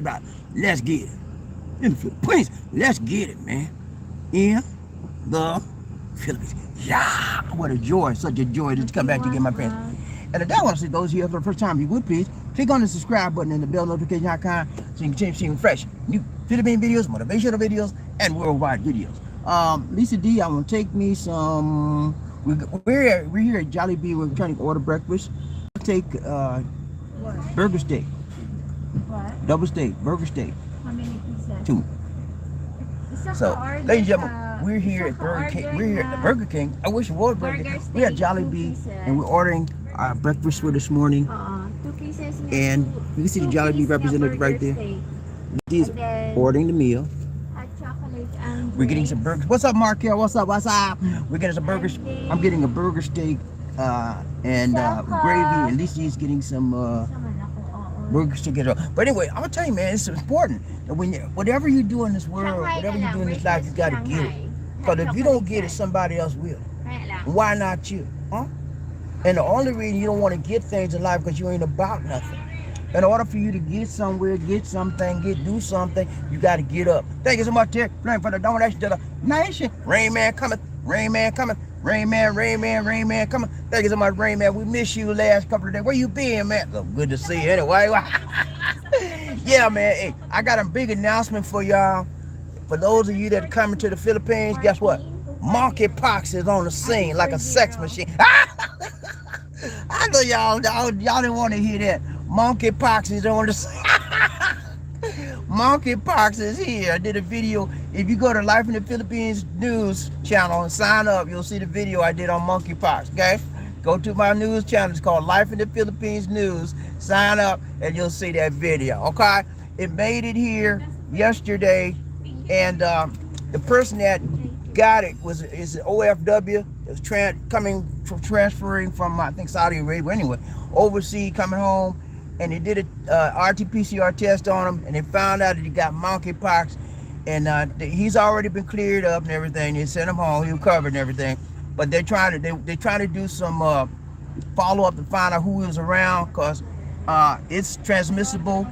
about let's get it in the Philippines. Let's get it, man. In the Philippines. Yeah, what a joy, such a joy to come back to get my friends. And if I want to see those here for the first time, if you would please click on the subscribe button and the bell notification icon so you can continue seeing fresh new Philippine videos, motivational videos, and worldwide videos. Lisa D, I want to take me some. We're here at Jollibee. We're trying to order breakfast. I'll take burger steak. What? Double steak, burger steak. How many pieces? 2. So, ladies and gentlemen, we're here at Burger King. We're here at the Burger King. I wish it was Burger King. We're at Jollibee, and we're ordering our breakfast for this morning. 2 pieces. And you can see the Jollibee representative right there. He's ordering the meal. Hot chocolate and We're getting some burgers. What's up, Markel? What's up? What's up? We're getting some burgers. I'm getting a burger steak and gravy. And Lisa's getting some burger steak as well. But anyway, I'm gonna tell you, man, it's important that whatever you do in this world, whatever you do in this life, you gotta get it. Because if you don't get it, somebody else will. Why not you? Huh? And the only reason you don't want to get things in life because you ain't about nothing. In order for you to get somewhere, get something, do something, you got to get up. Thank you so much, Terry, for the donation to the nation. Rain Man coming, Rain Man coming, Rain Man, Rain Man, Rain Man coming. Thank you so much, Rain Man. We missed you last couple of days. Where you been, man? So good to see you anyway. Yeah, man. Hey, I got a big announcement for y'all. For those of you that are coming to the Philippines, guess what? Monkeypox is on the scene like a sex machine. I know y'all didn't want to hear that. Monkeypox is on the Monkeypox is here. I did a video. If you go to Life in the Philippines news channel and sign up, you'll see the video I did on monkeypox. Okay, go to my news channel. It's called Life in the Philippines News. Sign up and you'll see that video. Okay, it made it here yesterday, and the person that got it is an OFW. It was transferring from I think Saudi Arabia. Anyway, overseas, coming home. And they did a RT-PCR test on him, and they found out that he got monkeypox, and he's already been cleared up and everything. They sent him home, he recovered and everything. But they're trying to do some follow up to find out who he was around, because it's transmissible.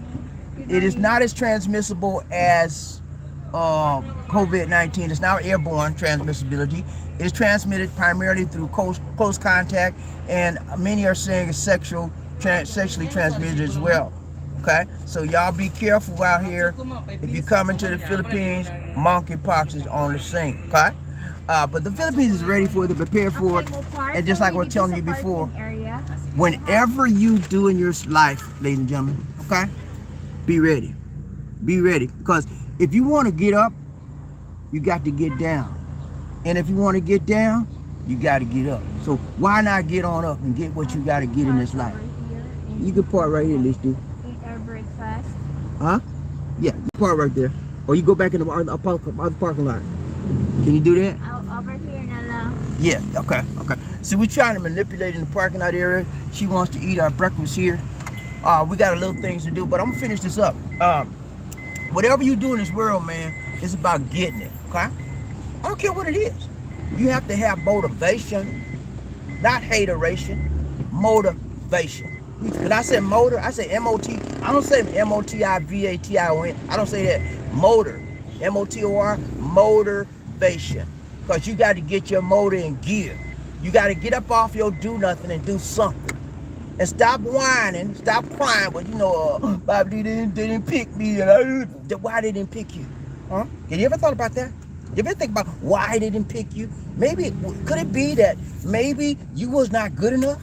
It is not as transmissible as COVID-19. It's now airborne transmissibility. It's transmitted primarily through close contact, and many are saying it's sexually transmitted as well. Okay, so y'all be careful out here. If you come into the Philippines, monkeypox is on the scene. Okay, but the Philippines is ready for it, they're prepared for it, and just like we're telling you before, whenever you do in your life, ladies and gentlemen, okay, be ready, because if you want to get up, you got to get down, and if you want to get down, you got to get up. So why not get on up and get what you got to get in this life? You can park right here, Liz. Eat our breakfast. Huh? Yeah, you park right there. Or you go back in the other parking lot. Can you do that? Over here na lang. Yeah, okay. So we're trying to manipulate in the parking lot area. She wants to eat our breakfast here. We got a little things to do, but I'm gonna finish this up. Whatever you do in this world, man, it's about getting it, okay? I don't care what it is. You have to have motivation, not hateration, motivation. When I say motor, I say M-O-T. I don't say M-O-T-I-V-A-T-I-O-N. I don't say that. Motor. M-O-T-O-R. Motivation. Because you got to get your motor in gear. You got to get up off your do nothing and do something. And stop whining. Stop crying. But you know, BobbieD didn't pick me. Why they didn't pick you? Huh? Have you ever thought about that? You ever think about why they didn't pick you? Maybe, could it be that maybe you was not good enough?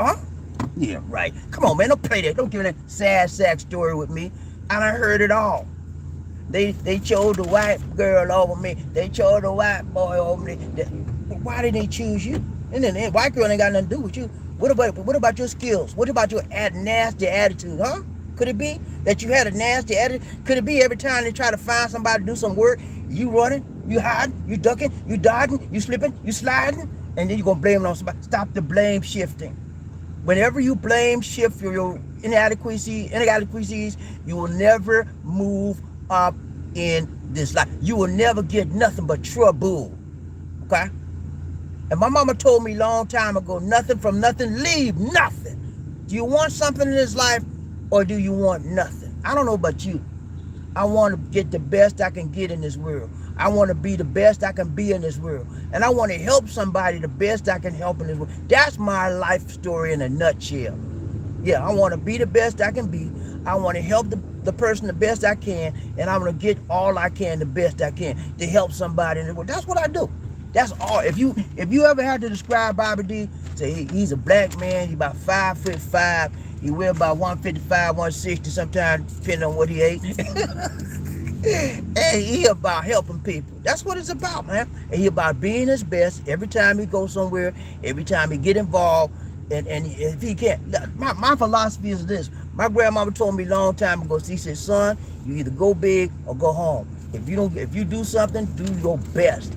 Huh? Yeah, right. Come on, man. Don't play that. Don't give that sad sack story with me. I done heard it all. They chose the white girl over me. They chose the white boy over me. Why did they choose you? And then the white girl ain't got nothing to do with you. What about your skills? What about your nasty attitude, huh? Could it be that you had a nasty attitude? Could it be every time they try to find somebody to do some work, you running, you hiding, you ducking, you dodging, you slipping, you sliding, and then you're gonna blame it on somebody? Stop the blame shifting. Whenever you blame shift your inadequacies, you will never move up in this life. You will never get nothing but trouble. Okay? And my mama told me a long time ago, nothing from nothing, leave nothing. Do you want something in this life, or do you want nothing? I don't know about you. I want to get the best I can get in this world. I want to be the best I can be in this world. And I want to help somebody the best I can help in this world. That's my life story in a nutshell. Yeah, I want to be the best I can be. I want to help the person the best I can. And I'm going to get all I can the best I can to help somebody in the world. That's what I do. That's all. If you ever had to describe BobbieD, say he's a black man. He's about 5'5". He weigh about 155, 160 sometimes, depending on what he ate. And he about helping people. That's what it's about, man. And he about being his best every time he goes somewhere, every time he get involved. And if he can't, my philosophy is this. My grandmama told me a long time ago, she said, son, you either go big or go home. If you do something, do your best.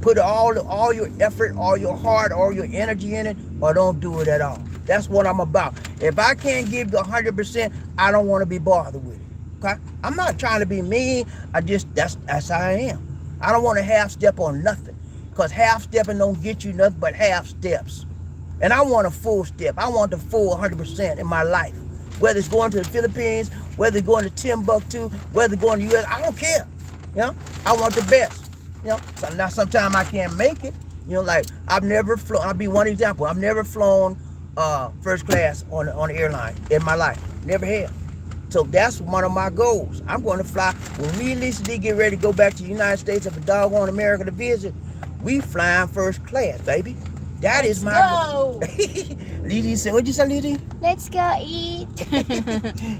Put all your effort, all your heart, all your energy in it, or don't do it at all. That's what I'm about. If I can't give you 100%, I don't want to be bothered with it. Okay? I'm not trying to be mean. That's how I am. I don't want to half step on nothing. Because half stepping don't get you nothing but half steps. And I want a full step. I want the full 100% in my life. Whether it's going to the Philippines, whether it's going to Timbuktu, whether it's going to the US, I don't care. You know, I want the best. You know, so now sometimes I can't make it. You know, like I've never flown. I'll be one example. I've never flown first class on the airline in my life. Never have. So that's one of my goals. I'm going to fly. When we initially get ready to go back to the United States of a doggone America to visit, we flying first class, baby. That is my goal. Lily said, what'd you say, Lily? Let's go eat.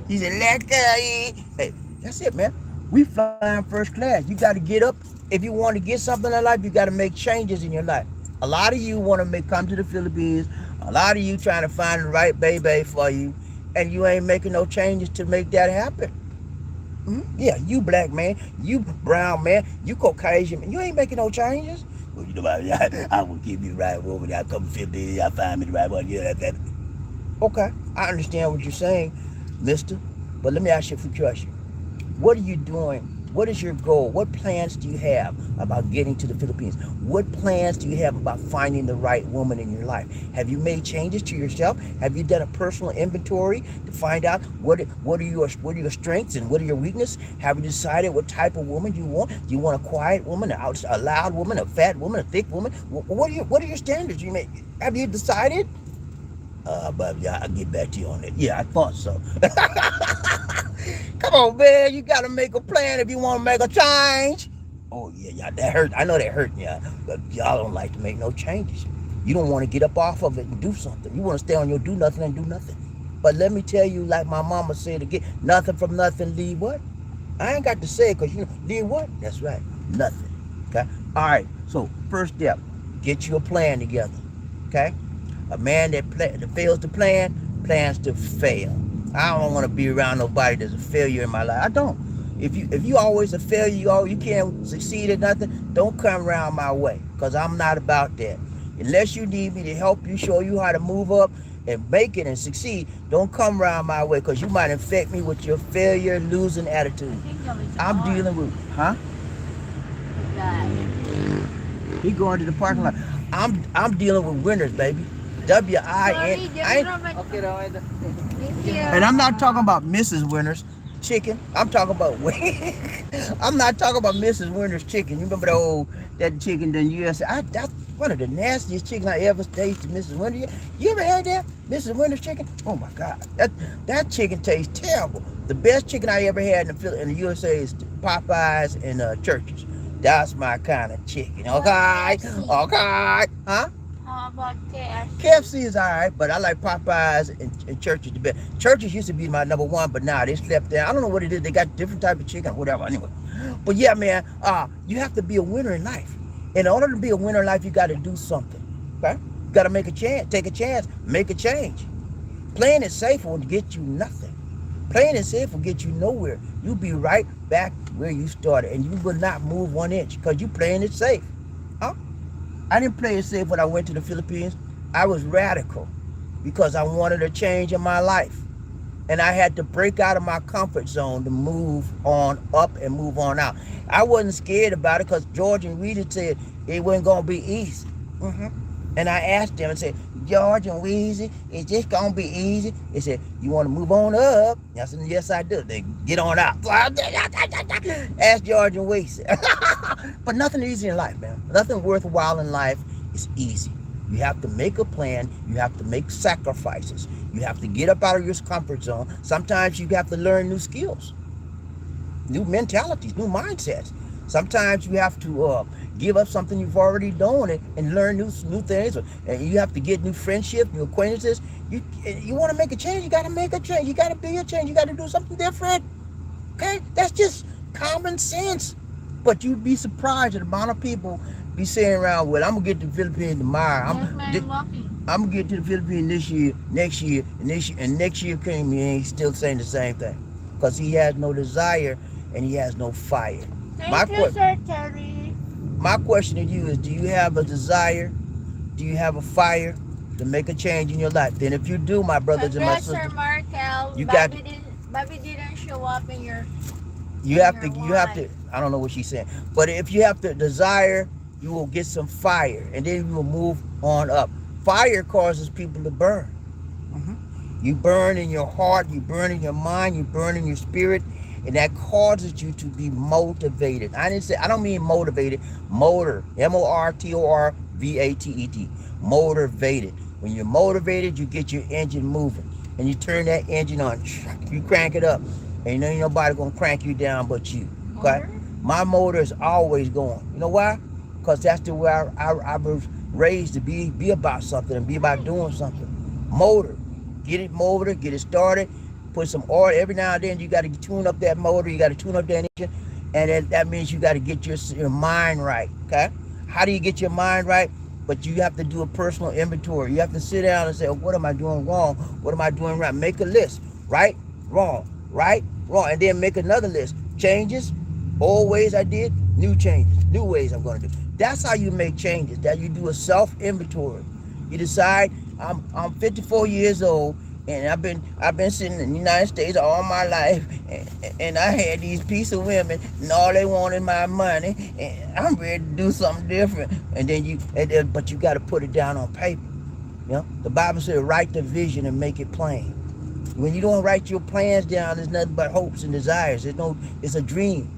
He said, let's go eat. Hey, that's it, man. We flying first class. You got to get up. If you want to get something in life, you got to make changes in your life. A lot of you want to come to the Philippines. A lot of you trying to find the right baby for you, and you ain't making no changes to make that happen. Yeah, you black man, you brown man, you Caucasian man, you ain't making no changes. Well, you know, I will give you the right woman. I come 50, I find me the right one. Yeah, that. Okay, I understand what you're saying, mister. But let me ask you a few questions. What are you doing? What is your goal? What plans do you have about getting to the Philippines? What plans do you have about finding the right woman in your life? Have you made changes to yourself? Have you done a personal inventory to find out what are your strengths and what are your weaknesses? Have you decided what type of woman you want? Do you want a quiet woman, a loud woman, a fat woman, a thick woman? What are your standards? Have you decided? But yeah, I'll get back to you on that. Yeah, I thought so. Come on, man. You got to make a plan if you want to make a change. Oh, yeah, that hurt. I know that hurt, yeah. But y'all don't like to make no changes. You don't want to get up off of it and do something. You want to stay on your do nothing and do nothing. But let me tell you, like my mama said again, nothing from nothing, leave what? I ain't got to say it because, leave what? That's right, nothing. Okay? All right, so first step, get you a plan together. Okay? A man that fails to plan, plans to fail. I don't want to be around nobody that's a failure in my life. I don't. If you always a failure, you can't succeed at nothing, don't come around my way, because I'm not about that. Unless you need me to help you, show you how to move up and make it and succeed, don't come around my way, because you might infect me with your failure, losing attitude. I'm dealing with, He going to the parking lot. I'm dealing with winners, baby. W-I-N. And I'm not talking about Mrs. Winner's chicken. I'm talking about I'm not talking about Mrs. Winner's chicken. You remember that chicken in the USA? That's one of the nastiest chicken I ever tasted, Mrs. Winner. You ever had that? Mrs. Winner's chicken? Oh my God. That chicken tastes terrible. The best chicken I ever had in the USA is Popeyes and Church's. That's my kind of chicken. Okay? Okay? Huh? How about KFC? KFC is all right, but I like Popeyes and Church's the best. Church's used to be my number one, but now they slept down. I don't know what it is. They got different type of chicken, whatever. Anyway, but yeah, man, you have to be a winner in life. In order to be a winner in life, you got to do something. Okay? You got to make a chance, take a chance, make a change. Playing it safe will get you nothing. Playing it safe will get you nowhere. You'll be right back where you started, and you will not move 1 inch because you playing it safe. Huh? I didn't play it safe when I went to the Philippines. I was radical because I wanted a change in my life. And I had to break out of my comfort zone to move on up and move on out. I wasn't scared about it because George and Rita said it wasn't going to be easy. And And I asked them and said, George and Weezy, is this gonna be easy? They said, you want to move on up? I said, yes, I do. They get on out. Ask George and Weezy. But nothing is easy in life, man. Nothing worthwhile in life is easy. You have to make a plan. You have to make sacrifices. You have to get up out of your comfort zone. Sometimes you have to learn new skills, new mentalities, new mindsets. Sometimes you have to give up something you've already done and learn new things. And you have to get new friendships, new acquaintances. You want to make a change, you got to make a change. You got to be a change. You got to do something different. Okay? That's just common sense. But you'd be surprised at the amount of people be saying around, well, I'm going to get to the Philippines tomorrow. I'm going to get to the Philippines this year, next year, and next year came and he's still saying the same thing. Because he has no desire and he has no fire. Thank you, Sir Terry. My question to you is, do you have a desire? Do you have a fire to make a change in your life? Then if you do, my brothers and my sisters, Sir Markel, Bobby didn't show up in your you have to, I don't know what she's saying, but if you have the desire, you will get some fire, and then you will move on up. Fire causes people to burn. You burn in your heart, you burn in your mind, you burn in your spirit, and that causes you to be motivated. I don't mean motivated, motor, MORTORVATED, motivated. When you're motivated, you get your engine moving, and you turn that engine on, you crank it up, and ain't nobody gonna crank you down but you. Okay? My motor is always going. You know why? Because that's the way I was raised to be about something and be about doing something. Motor. Get it motored, get it started, put some oil. Every now and then you got to tune up that motor, you got to tune up that engine, and that means you got to get your mind right. Okay? How do you get your mind right? But you have to do a personal inventory. You have to sit down and say, oh, what am I doing wrong? What am I doing right? Make a list. Right, wrong, and then make another list. Changes, old ways I did, new changes, new ways I'm going to do. That's how you make changes. That you do a self-inventory. You decide, I'm 54 years old, and I've been sitting in the United States all my life, and I had these piece of women, and all they wanted my money, and I'm ready to do something different. But you got to put it down on paper. You know, the Bible says, write the vision and make it plain. When you don't write your plans down, there's nothing but hopes and desires. It's a dream.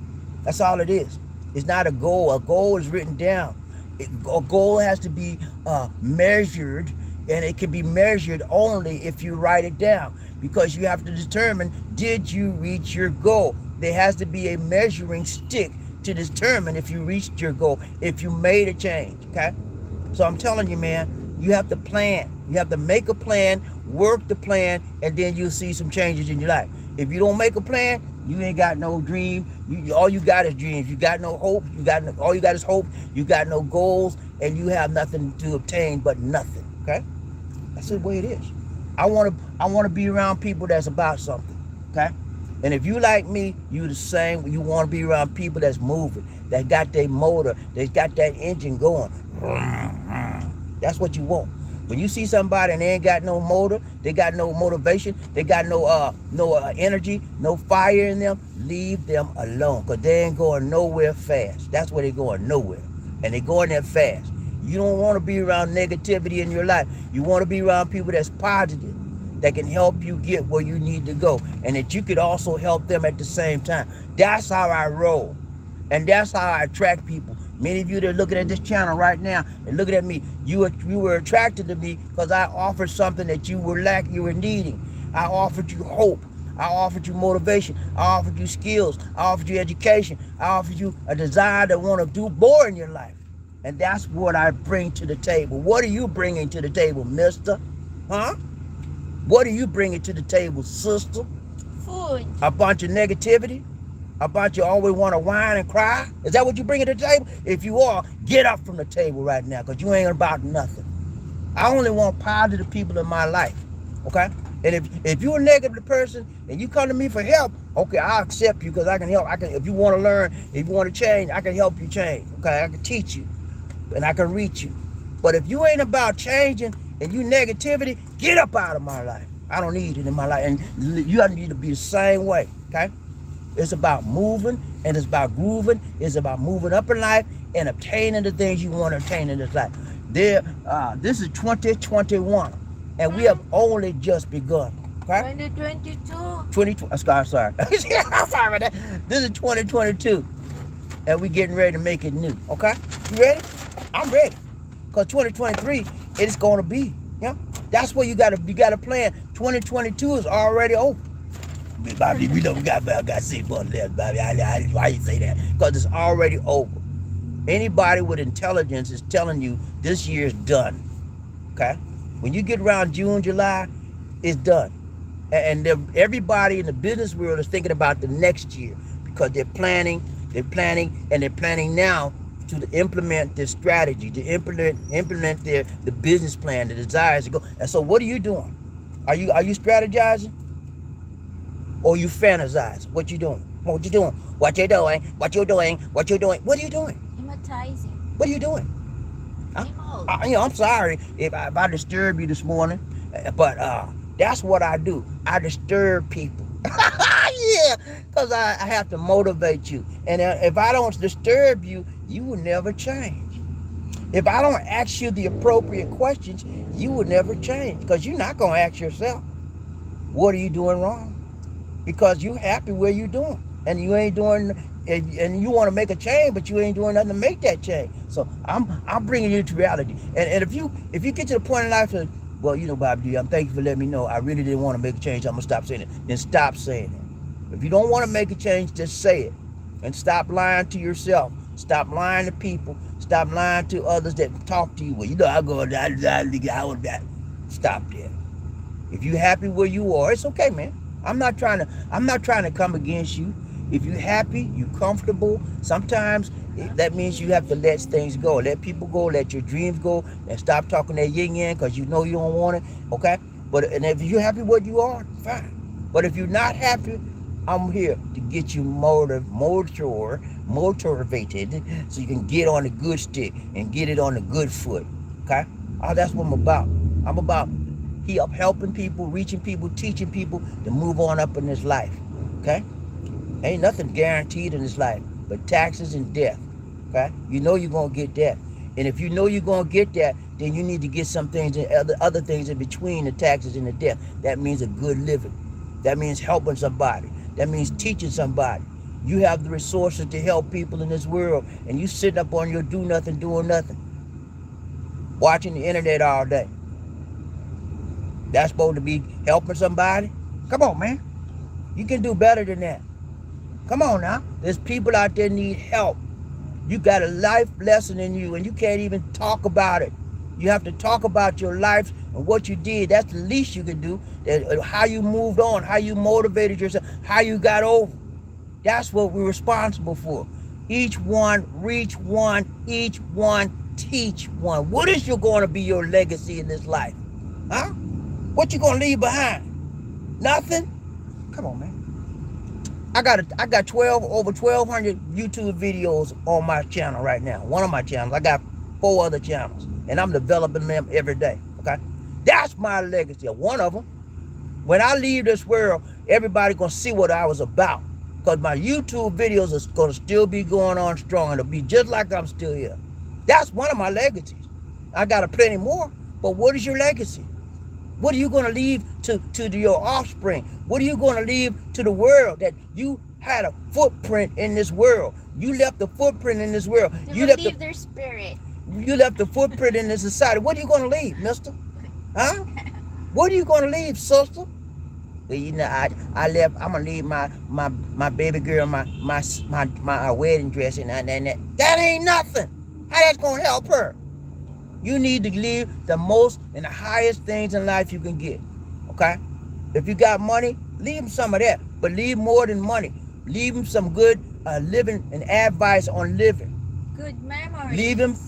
That's all it is. It's not a goal. A goal is written down. A goal has to be measured, and it can be measured only if you write it down, because you have to determine, did you reach your goal? There has to be a measuring stick to determine if you reached your goal, if you made a change, okay? So I'm telling you, man, you have to plan. You have to make a plan, work the plan, and then you'll see some changes in your life. If you don't make a plan, you ain't got no dream. All you got is dreams. You got no hope. All you got is hope. You got no goals, and you have nothing to obtain but nothing. Okay, that's the way it is. I want to be around people that's about something. Okay, and if you like me, you the same. You want to be around people that's moving, that got their motor, that got that engine going. That's what you want. When you see somebody and they ain't got no motor, they got no motivation, they got no energy, no fire in them, leave them alone, because they ain't going nowhere fast. That's where they going, nowhere. And they going there fast. You don't want to be around negativity in your life. You want to be around people that's positive, that can help you get where you need to go, and that you could also help them at the same time. That's how I roll. And that's how I attract people. Many of you that are looking at this channel right now and looking at me, you were attracted to me because I offered something that you were needing. I offered you hope. I offered you motivation. I offered you skills. I offered you education. I offered you a desire to want to do more in your life. And that's what I bring to the table. What are you bringing to the table, mister? Huh? What are you bringing to the table, sister? Food. A bunch of negativity? A bunch you always want to whine and cry? Is that what you bring to the table? If you are, get up from the table right now, because you ain't about nothing. I only want positive people in my life, okay? And if you're a negative person and you come to me for help, okay, I'll accept you, because I can help. If you want to learn, if you want to change, I can help you change, okay? I can teach you, and I can reach you. But if you ain't about changing and you negativity, get up out of my life. I don't need it in my life. And you need to be the same way, okay? It's about moving, and it's about grooving. It's about moving up in life and obtaining the things you want to obtain in this life. This is 2021, and we have only just begun. Okay? 2022. I'm sorry. I'm sorry about that. This is 2022, and we getting ready to make it new. Okay? You ready? I'm ready. Cause 2023, it's gonna be. Yeah. That's what you gotta plan. 2022 is already over. Bobby, we know we got 6 months left, Bobby. Why you say that? Because it's already over. Anybody with intelligence is telling you this year's done. Okay? When you get around June, July, it's done. And everybody in the business world is thinking about the next year because they're planning, and they're planning now to implement this strategy, to implement the business plan, the desires to go. And so what are you doing? Are you strategizing? Or you fantasize? What you doing? What you doing? What you doing? What you doing? What you doing? What are you doing? Hypnotizing. What are you doing? I'm sorry if I disturb you this morning, but that's what I do. I disturb people. Yeah, because I have to motivate you. And if I don't disturb you, you will never change. If I don't ask you the appropriate questions, you will never change because you're not going to ask yourself, what are you doing wrong? Because you happy where you doing, and you ain't doing, and you want to make a change, but you ain't doing nothing to make that change. So I'm bringing you to reality. And if you get to the point in life that, well, you know, BobbieD, I'm thank you for letting me know I really didn't want to make a change, I'm gonna stop saying it. Then stop saying it. If you don't want to make a change, just say it, and stop lying to yourself. Stop lying to people. Stop lying to others that talk to you. Well, you know, I go down. Stop that. If you happy where you are, it's okay, man. I'm not trying to come against you. If you're happy, you're comfortable, sometimes that means you have to let things go. Let people go, let your dreams go, and stop talking that yin yang because you know you don't want it, okay? And if you're happy where you are, fine. But if you're not happy, I'm here to get you motivated so you can get on the good stick and get it on the good foot, okay? That's what I'm about. I'm about helping people, reaching people, teaching people to move on up in this life, okay? Ain't nothing guaranteed in this life but taxes and death, okay? You know you're going to get that. And if you know you're going to get that, then you need to get some things and other things in between the taxes and the death. That means a good living. That means helping somebody. That means teaching somebody. You have the resources to help people in this world, and you sitting up on your do nothing, doing nothing, watching the internet all day. That's supposed to be helping somebody? Come on, man. You can do better than that. Come on now. There's people out there need help. You got a life lesson in you, and you can't even talk about it. You have to talk about your life and what you did. That's the least you can do. How you moved on, how you motivated yourself, how you got over. That's what we're responsible for. Each one, reach one, each one, teach one. What is going to be your legacy in this life? Huh? What you going to leave behind? Nothing? Come on, man. I got over 1,200 YouTube videos on my channel right now. One of my channels. I got 4 other channels, and I'm developing them every day. Okay, that's my legacy. One of them. When I leave this world, everybody gonna see what I was about, because my YouTube videos are gonna still be going on strong. It'll be just like I'm still here. That's one of my legacies. I got plenty more, but what is your legacy? What are you going to leave to your offspring? What are you going to leave to the world? That you had a footprint in this world. You left a footprint in this world. You leave their spirit. You left a footprint in this society. What are you going to leave, mister? Huh? What are you going to leave, sister? Well, you know, I left. I'm gonna leave my baby girl my wedding dress and that ain't nothing. How that's gonna help her? You need to leave the most and the highest things in life you can get, okay? If you got money, leave them some of that, but leave more than money. Leave them some good living and advice on living. Good memories.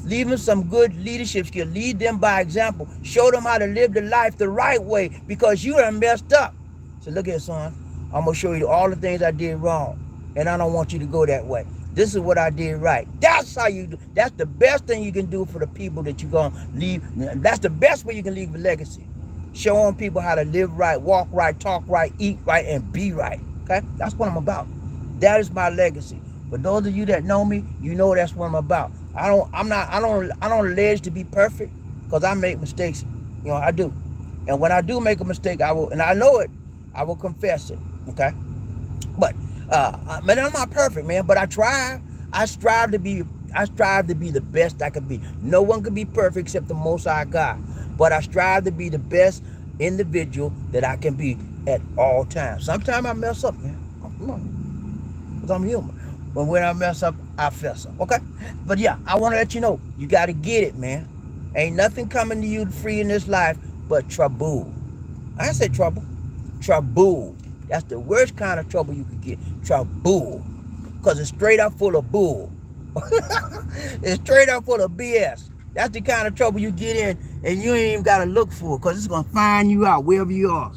Leave them some good leadership skills. Lead them by example. Show them how to live the life the right way, because you done messed up. So look here, son. I'm going to show you all the things I did wrong, and I don't want you to go that way. This is what I did right. That's how you do. That's the best thing you can do for the people that you're going to leave. That's the best way you can leave a legacy. Showing people how to live right, walk right, talk right, eat right, and be right. Okay? That's what I'm about. That is my legacy. For those of you that know me, you know that's what I'm about. I don't allege to be perfect, because I make mistakes. You know, I do. And when I do make a mistake, I will, and I know it, I will confess it. Okay? But man, I'm not perfect, man, but I try. I strive to be the best I can be. No one can be perfect except the Most High God. But I strive to be the best individual that I can be at all times. Sometimes I mess up, man. Because I'm human. But when I mess up, I fess up. Okay? But yeah, I want to let you know, you got to get it, man. Ain't nothing coming to you free in this life but trouble. I ain't said trouble. Trouble. That's the worst kind of trouble you could get. Trouble. Because it's straight up full of bull. It's straight up full of BS. That's the kind of trouble you get in, and you ain't even got to look for it, because it's going to find you out wherever you are.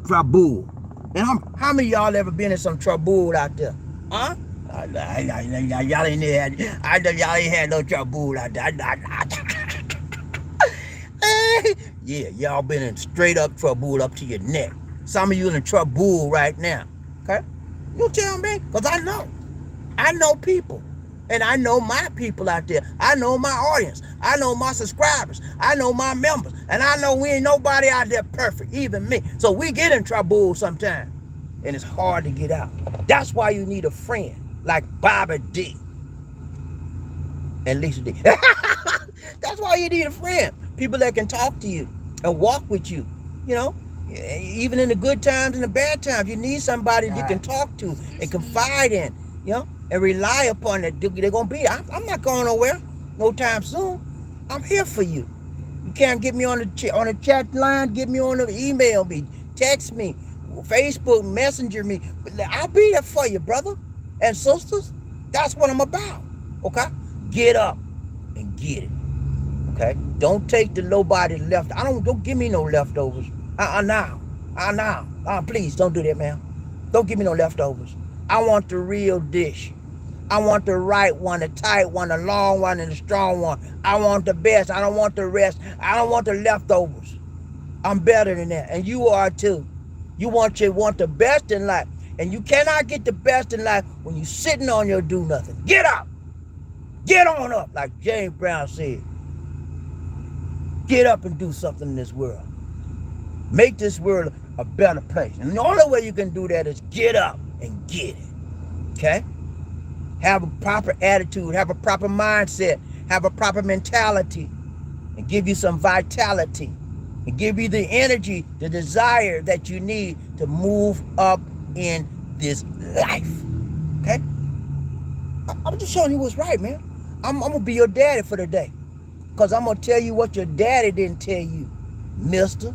Trouble. And how many of y'all ever been in some trouble out there? Huh? Y'all ain't had no trouble out there. Yeah, y'all been in straight up trouble up to your neck. Some of you in trouble right now. Okay? You tell me, because I know. I know people. And I know my people out there. I know my audience. I know my subscribers. I know my members. And I know we ain't nobody out there perfect, even me. So we get in trouble sometimes. And it's hard to get out. That's why you need a friend like BobbieD and Lisa D. That's why you need a friend. People that can talk to you and walk with you. You know, even in the good times and the bad times, you need somebody you can talk to and confide in, you know, and rely upon that they're going to be. I'm not going nowhere no time soon. I'm here for you. You can't get me on the chat line, get me on the email me, text me, Facebook, messenger me. I'll be there for you, brother and sisters. That's what I'm about. Okay? Get up and get it. Okay? Don't take the nobody left. Don't give me no leftovers. Now. Please don't do that, man. Don't give me no leftovers. I want the real dish. I want the right one, the tight one, the long one, and the strong one. I want the best. I don't want the rest. I don't want the leftovers. I'm better than that. And you are too. You want the best in life. And you cannot get the best in life when you're sitting on your do nothing. Get up. Get on up, like James Brown said. Get up and do something in this world. Make this world a better place. And the only way you can do that is get up and get it. Okay? Have a proper attitude, have a proper mindset, have a proper mentality, and give you some vitality, and give you the energy, the desire that you need to move up in this life. Okay? I'm just showing you what's right, man. I'm going to be your daddy for the day. Because I'm going to tell you what your daddy didn't tell you, mister.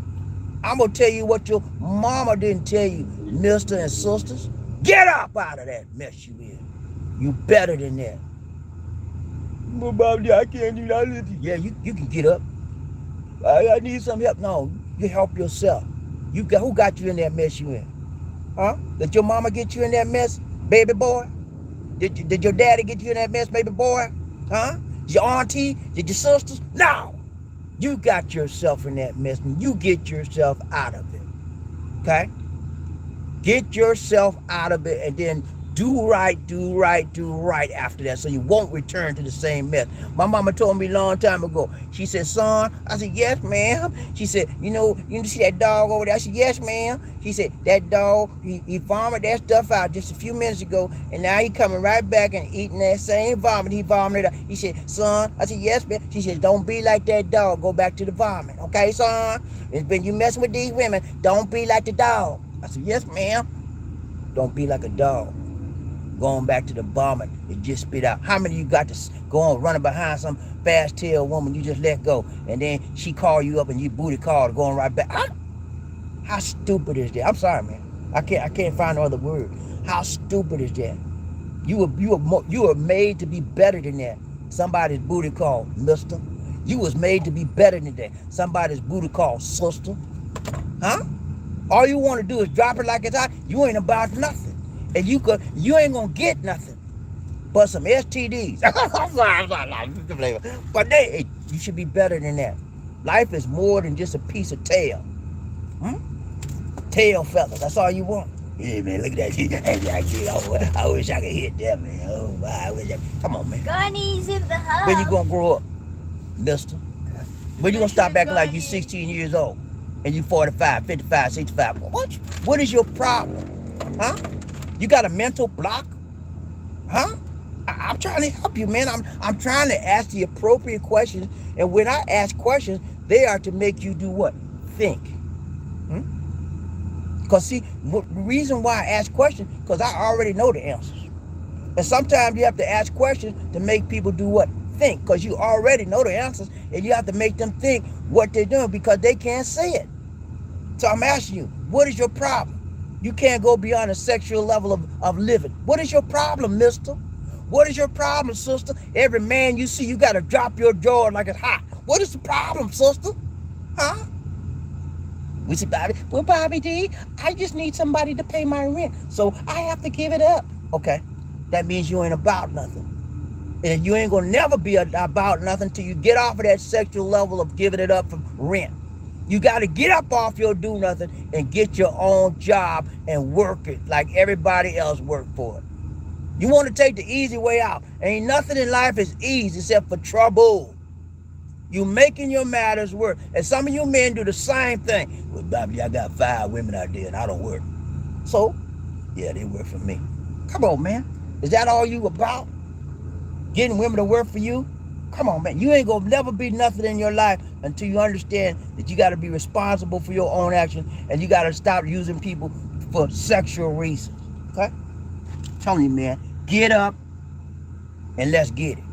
I'm going to tell you what your mama didn't tell you, mister and sisters. Get up out of that mess you in. You better than that. But Bobby, I can't do that. Yeah, you can get up. I need some help. No, you help yourself. Who got you in that mess you in? Huh? Did your mama get you in that mess, baby boy? Did your daddy get you in that mess, baby boy? Huh? Did your auntie? Did your sisters? No. You got yourself in that mess, and you get yourself out of it. Okay? Get yourself out of it, and then do right after that, so you won't return to the same mess. My mama told me a long time ago. She said, son, I said, yes, ma'am. She said, you see that dog over there? I said, yes, ma'am. She said, that dog, he vomited that stuff out just a few minutes ago, and now he coming right back and eating that same vomit he vomited out. He said, son, I said, yes, ma'am. She said, don't be like that dog. Go back to the vomit. Okay, son? When you messing with these women, don't be like the dog. I said, yes, ma'am. Don't be like a dog. Going back to the vomit, it just spit out. How many of you got to go on running behind some fast-tailed woman you just let go, and then she call you up and you booty call going right back? How stupid is that? I'm sorry, man. I can't find no other word. How stupid is that? You were made to be better than that. Somebody's booty call, mister. You was made to be better than that. Somebody's booty call, sister. Huh? All you want to do is drop it like it's hot. You ain't about nothing. And you ain't gonna get nothing but some STDs. But you should be better than that. Life is more than just a piece of tail. Tail feathers. That's all you want. Yeah, man, look at that shit. I wish I could hit that, man. Oh, my, I wish I... Come on, man. Granny's in the house. When you gonna grow up, mister? When you gonna stop acting like you 16 years old and you 45, 55, 65? What is your problem? Huh? You got a mental block? Huh? I'm trying to help you, man. I'm trying to ask the appropriate questions. And when I ask questions, they are to make you do what? Think. Because see, the reason why I ask questions, because I already know the answers. And sometimes you have to ask questions to make people do what? Think. Because you already know the answers, and you have to make them think what they're doing because they can't say it. So I'm asking you, what is your problem? You can't go beyond a sexual level of living. What is your problem, mister? What is your problem, sister? Every man you see, you got to drop your jaw like it's hot. What is the problem, sister? Huh? We say, Bobby, well, BobbieD, I just need somebody to pay my rent, so I have to give it up. Okay, that means you ain't about nothing. And you ain't gonna never be about nothing till you get off of that sexual level of giving it up for rent. You got to get up off your do nothing and get your own job and work it like everybody else worked for it. You want to take the easy way out. Ain't nothing in life is easy except for trouble. You making your matters work. And some of you men do the same thing. Well, Bobby, I got 5 women out there and I don't work. So, yeah, they work for me. Come on, man. Is that all you about? Getting women to work for you? Come on, man. You ain't gonna never be nothing in your life until you understand that you got to be responsible for your own actions and you got to stop using people for sexual reasons. Okay? I'm telling you, man, get up and let's get it.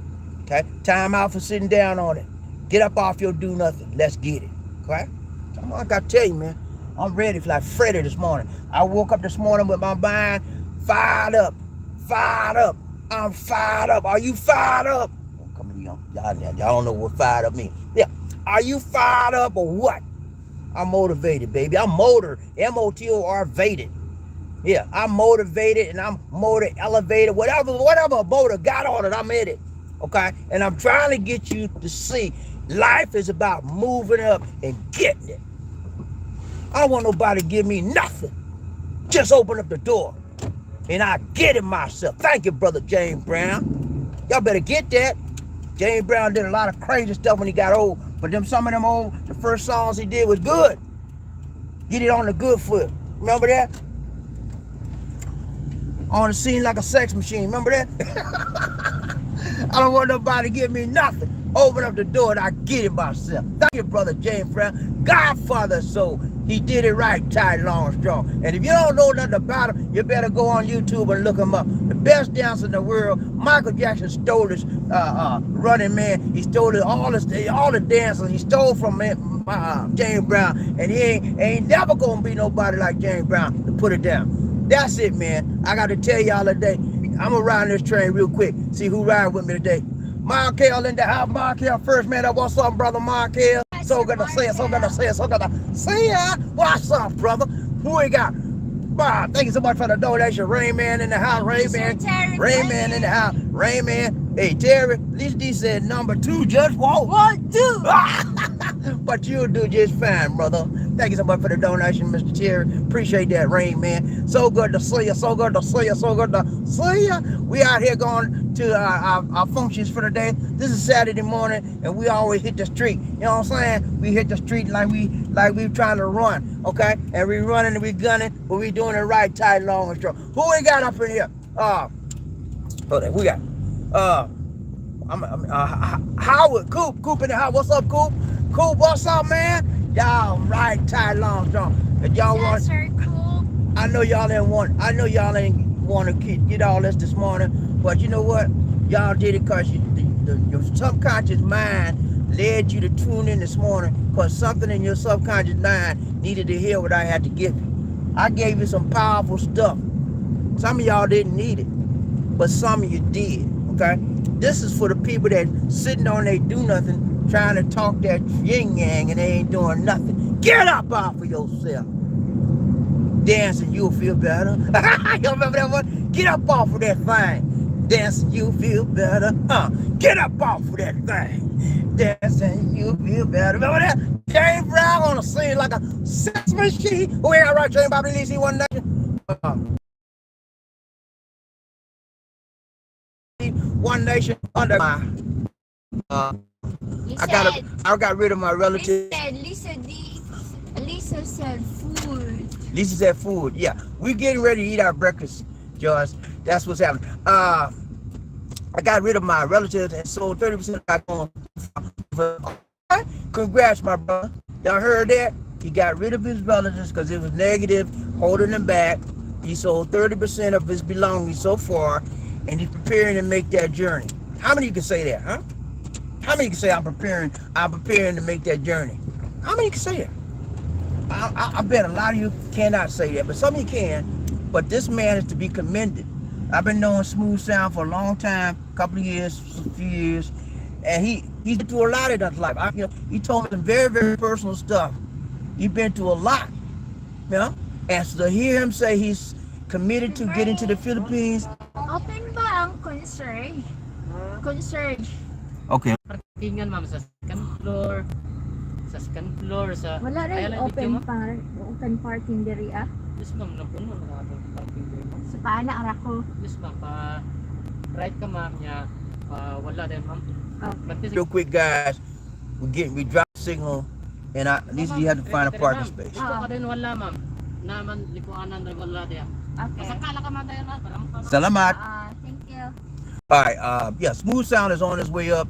Okay? Time out for sitting down on it. Get up off your do nothing. Let's get it. Okay? I got to tell you, man, I'm ready for like Freddy this morning. I woke up this morning with my mind fired up. Fired up. I'm fired up. Are you fired up? Come on, y'all don't know what fired up means. Yeah. Are you fired up or what? I'm motivated, baby. I'm motor. M-O-T-O-R-vated. Yeah, I'm motivated and I'm motor elevated. Whatever a motor got on it, I'm in it. Okay? And I'm trying to get you to see life is about moving up and getting it. I don't want nobody to give me nothing. Just open up the door and I get it myself. Thank you, Brother James Brown. Y'all better get that. James Brown did a lot of crazy stuff when he got old, but some of them the first songs he did was good. Get it on the good foot. Remember that? On the scene like a sex machine. Remember that? I don't want nobody to give me nothing. Open up the door and I get it myself. Thank you, Brother James Brown. Godfather soul. He did it right, tight, long, strong. And if you don't know nothing about him, you better go on YouTube and look him up. The best dancer in the world. Michael Jackson stole his Running Man. He stole all the dancers. He stole from James Brown. And he ain't never gonna be nobody like James Brown to put it down. That's it, man. I got to tell y'all today. I'm gonna ride this train real quick. See who riding with me today. Markel in the house. Markel first, man. What's up, brother Markel? So good to see you. So good to see you. So good to see ya. What's up, brother? Who we got? Bob, thank you so much for the donation. Rain Man in the house. Rain Man in the house. Rain Man. Hey, Terry. At least he said number 2 just won't. 1, 2. But you'll do just fine, brother. Thank you so much for the donation, Mr. Terry. Appreciate that, Rain Man. So good to see you. So good to see you. So good to see you. We out here going to our functions for the day. This is Saturday morning, and we always hit the street. You know what I'm saying? We hit the street like we trying to run, okay? And we running and we gunning, but we doing it right, tight, long, and strong. Who we got up in here? We got Howard, Coop in the house. What's up, Coop? Coop, what's up, man? Y'all right, tight, long, strong. If y'all want, I know y'all ain't want to get all this morning, but you know what? Y'all did it because your subconscious mind led you to tune in this morning because something in your subconscious mind needed to hear what I had to give you. I gave you some powerful stuff. Some of y'all didn't need it, but some of you did, okay? This is for the people that sitting on they do nothing, trying to talk that yin yang and they ain't doing nothing. Get up off of yourself. Dancing, you'll feel better. You remember that one? Get up off of that thing. Dancing, you'll feel better. Get up off of that thing. Dancing, you'll feel better. Remember that? James Brown on the scene like a sex machine. Who ain't got right, James Bobby Lee, one nation? one nation under my You I said, got rid of my relatives. Lisa said food. Lisa said food. Yeah, we're getting ready to eat our breakfast, Josh. That's what's happening. I got rid of my relatives and sold 30% back on. Congrats, my brother. Y'all heard that? He got rid of his relatives because it was negative, holding them back. He sold 30% of his belongings so far, and he's preparing to make that journey. How many can say that, huh? How many can say I'm preparing to make that journey? How many can say that? I bet a lot of you cannot say that, but some of you can. But this man is to be commended. I've been knowing Smooth Sound for a long time, a couple of years, a few years, and he's been through a lot in his life. He told me some very, very personal stuff. He's been through a lot, you know? And so to hear him say he's committed to getting to the Philippines. Open ba ang concern? Concern. Okay. Parkingan, ma'am, sa second floor. Sa second floor, sa... Wala rin Airline open dito, ma'am. open parking diri ah. Yes, ma'am, napuno na natin parking dito, ma'am. Sa paana ara ko. Yes, ma'am, right ka, ma'am, niya. Wala din, ma'am. But this Real quick, guys, we dropped the signal, and at least you have to find a parking space. Dito ka din wala, ma'am. Naman, likuanan na wala din. Okay. Masakala ka man tayo na. Salamat. Thank you. All right, yeah, Smooth Sound is on his way up,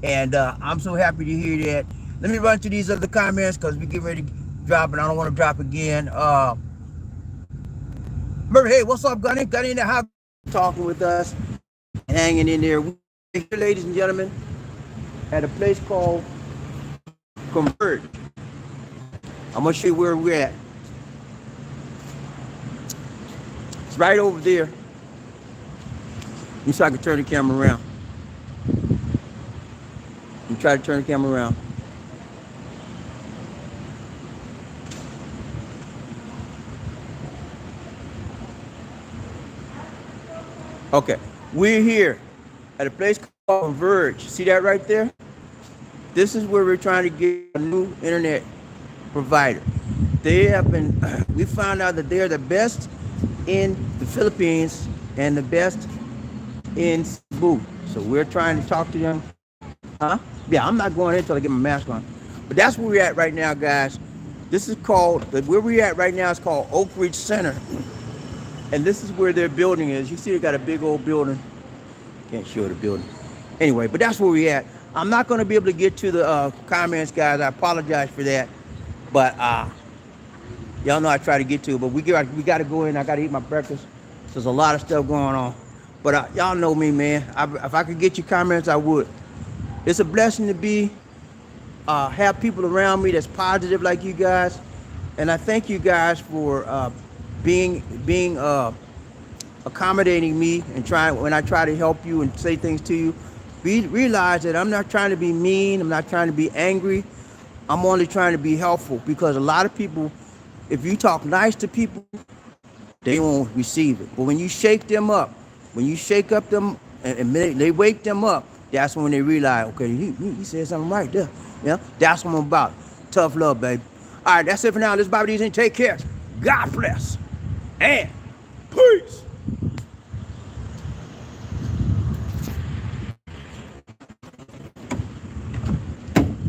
and I'm so happy to hear that. Let me run to these other comments because we get ready to drop, and I don't want to drop again. Remember, hey, what's up, Gunny? Gunny in the house talking with us, hanging in there. We're here, ladies and gentlemen, at a place called Convert. I'm gonna show you where we're at. It's right over there. Let me see if I can turn the camera around. Let me try to turn the camera around. Okay, we're here at a place called Converge. See that right there? This is where we're trying to get a new internet provider. They have been, we found out that they're the best in the Philippines and the best in Cebu. So we're trying to talk to them. Huh? Yeah, I'm not going in until I get my mask on. But that's where we're at right now, guys. This is called, where we're at right now is called Oak Ridge Center. And this is where their building is. You see they got a big old building. Can't show the building. Anyway, but that's where we're at. I'm not going to be able to get to the comments, guys. I apologize for that. But y'all know I try to get to it. But we got to go in. I got to eat my breakfast. So there's a lot of stuff going on. But y'all know me, man. If I could get your comments, I would. It's a blessing to be, have people around me that's positive like you guys. And I thank you guys for being accommodating me and when I try to help you and say things to you. Realize that I'm not trying to be mean. I'm not trying to be angry. I'm only trying to be helpful, because a lot of people, if you talk nice to people, they won't receive it. But when you shake them up, when you shake up them and they wake them up, that's when they realize, okay, he said something right there. Yeah, that's what I'm about. Tough love, baby. All right, that's it for now. This is BobbieD, and take care. God bless. And peace.